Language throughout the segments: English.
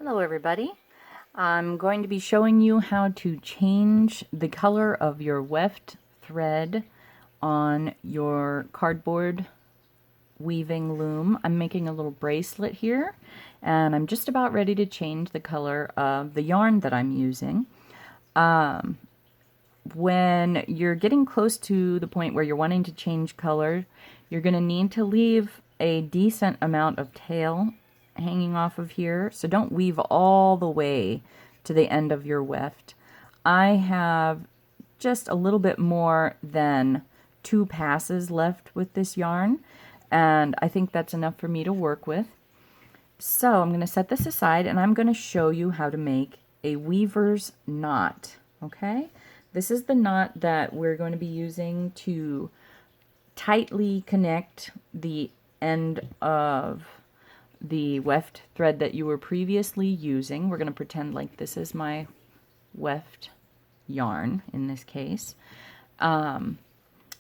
Hello everybody. I'm going to be showing you how to change the color of your weft thread on your cardboard weaving loom. I'm making a little bracelet here and I'm just about ready to change the color of the yarn that I'm using. When you're getting close to the point where you're wanting to change color, you're going to need to leave a decent amount of tail hanging off of here. So don't weave all the way to the end of your weft. I have just a little bit more than 2 passes left with this yarn, and I think that's enough for me to work with. So I'm going to set this aside and I'm going to show you how to make a weaver's knot. Okay, this is the knot that we're going to be using to tightly connect the end of the weft thread that you were previously using. We're going to pretend like this is my weft yarn in this case. And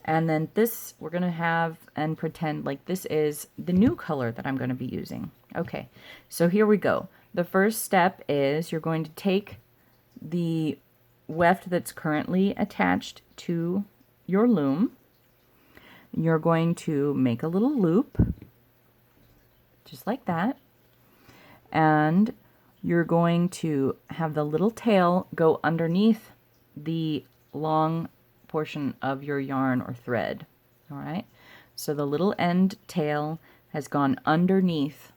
then this we're going to have and pretend like this is the new color that I'm going to be using. Okay, so here we go. The first step is you're going to take the weft that's currently attached to your loom. You're going to make a little loop, just like that. And you're going to have the little tail go underneath the long portion of your yarn or thread. All right, so the little end tail has gone underneath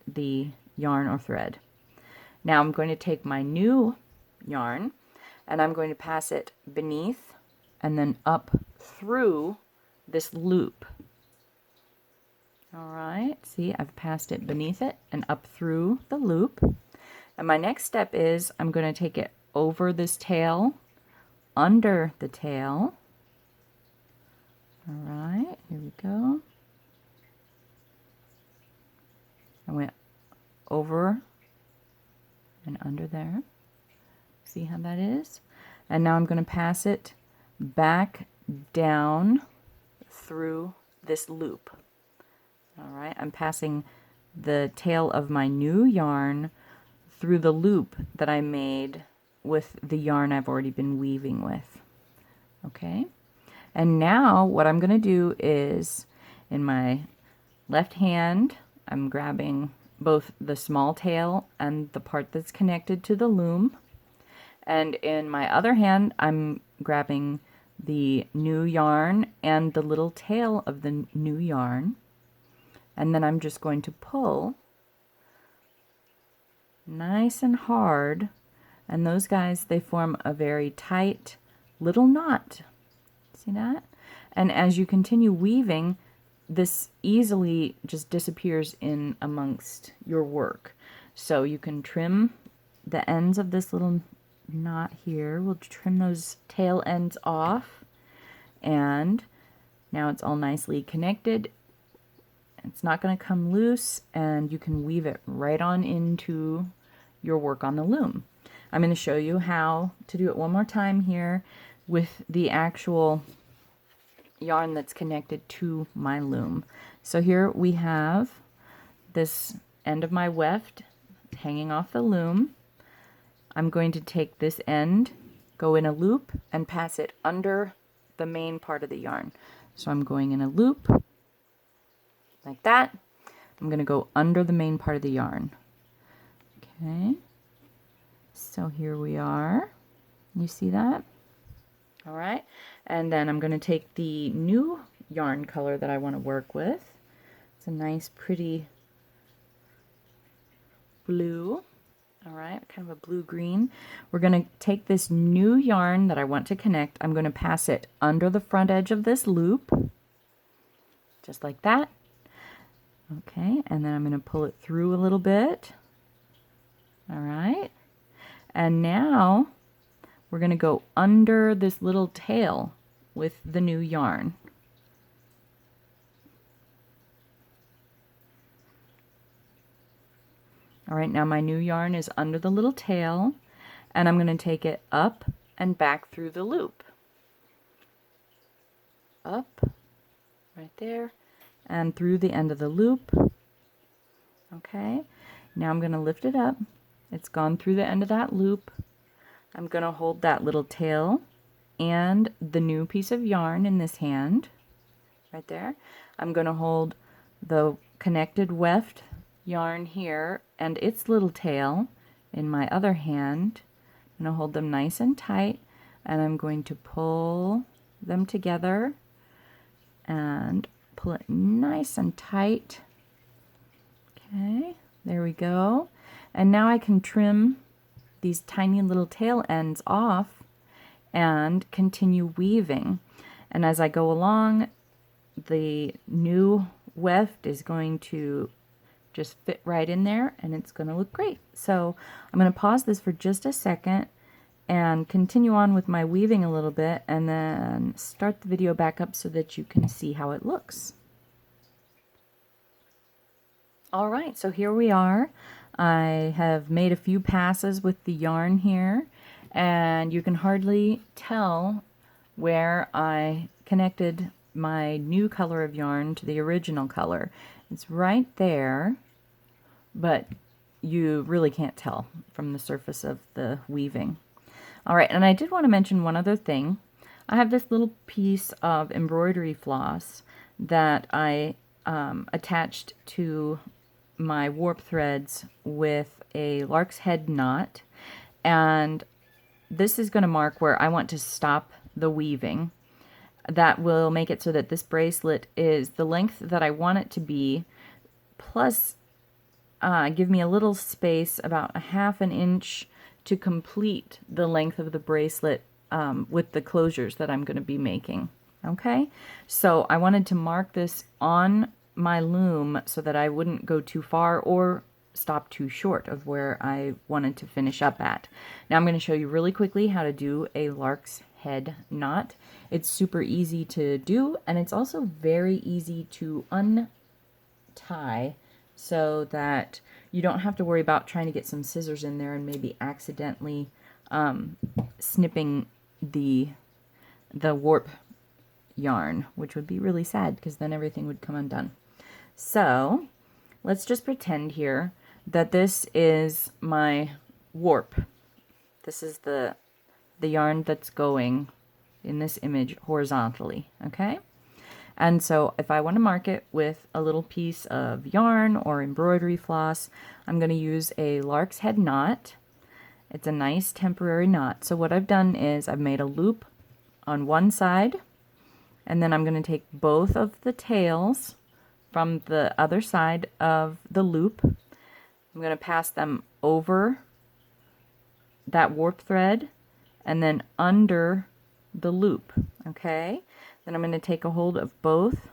the yarn or thread. Now I'm going to take my new yarn and I'm going to pass it beneath and then up through this loop. All right, see, I've passed it beneath it and up through the loop. And my next step is I'm going to take it over this tail, under the tail. All right, here we go. I went over and under there. See how that is? And now I'm going to pass it back down through this loop. All right, I'm passing the tail of my new yarn through the loop that I made with the yarn I've already been weaving with. Okay, and now what I'm going to do is in my left hand, I'm grabbing both the small tail and the part that's connected to the loom. And in my other hand, I'm grabbing the new yarn and the little tail of the new yarn. And then I'm just going to pull nice and hard. And those guys, they form a very tight little knot. See that? And as you continue weaving, this easily just disappears in amongst your work. So you can trim the ends of this little knot here. We'll trim those tail ends off. And now it's all nicely connected. It's not going to come loose, and you can weave it right on into your work on the loom. I'm going to show you how to do it one more time here with the actual yarn that's connected to my loom. So here we have this end of my weft hanging off the loom. I'm going to take this end, go in a loop, and pass it under the main part of the yarn. So I'm going in a loop like that. I'm going to go under the main part of the yarn. Okay, so here we are. You see that? All right, and then I'm going to take the new yarn color that I want to work with. It's a nice, pretty blue. All right, kind of a blue-green. We're going to take this new yarn that I want to connect. I'm going to pass it under the front edge of this loop, just like that. Okay, and then I'm going to pull it through a little bit. All right, and now we're going to go under this little tail with the new yarn. All right, now my new yarn is under the little tail, and I'm going to take it up and back through the loop. Up, right there, and through the end of the loop. Okay, now I'm going to lift it up It's gone through the end of that loop. I'm going to hold that little tail and the new piece of yarn in this hand, right there. I'm going to hold the connected weft yarn here and its little tail in my other hand. I'm going to hold them nice and tight, and I'm going to pull them together and pull it nice and tight. Okay, there we go. And now I can trim these tiny little tail ends off and continue weaving. And as I go along, the new weft is going to just fit right in there, and it's going to look great. So I'm going to pause this for just a second and continue on with my weaving a little bit, and then start the video back up so that you can see how it looks. All right, so here we are. I have made a few passes with the yarn here, and you can hardly tell where I connected my new color of yarn to the original color. It's right there, but you really can't tell from the surface of the weaving. All right, and I did want to mention one other thing. I have this little piece of embroidery floss that I attached to my warp threads with a lark's head knot, and this is going to mark where I want to stop the weaving. That will make it so that this bracelet is the length that I want it to be, plus give me a little space, about a ½ inch, to complete the length of the bracelet with the closures that I'm going to be making. Okay, so I wanted to mark this on my loom so that I wouldn't go too far or stop too short of where I wanted to finish up at. Now I'm going to show you really quickly how to do a lark's head knot. It's super easy to do, and it's also very easy to untie so that you don't have to worry about trying to get some scissors in there and maybe accidentally snipping the warp yarn, which would be really sad because then everything would come undone. So let's just pretend here that this is my warp. This is the yarn that's going in this image horizontally, okay? And so if I want to mark it with a little piece of yarn or embroidery floss, I'm going to use a lark's head knot. It's a nice temporary knot. So what I've done is I've made a loop on one side, and then I'm going to take both of the tails from the other side of the loop. I'm going to pass them over that warp thread and then under the loop, okay? Then I'm going to take a hold of both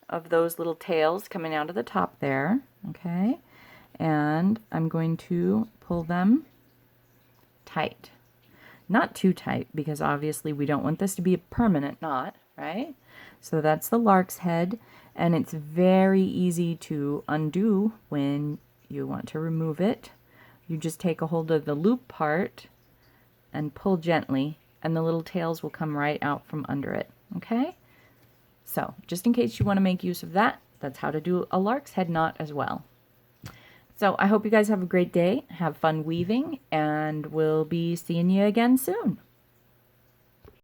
of those little tails coming out of the top there, okay? And I'm going to pull them tight. Not too tight, because obviously we don't want this to be a permanent knot, right? So that's the lark's head, and it's very easy to undo when you want to remove it. You just take a hold of the loop part and pull gently, and the little tails will come right out from under it, okay? So, just in case you want to make use of that, that's how to do a lark's head knot as well. So, I hope you guys have a great day, have fun weaving, and we'll be seeing you again soon.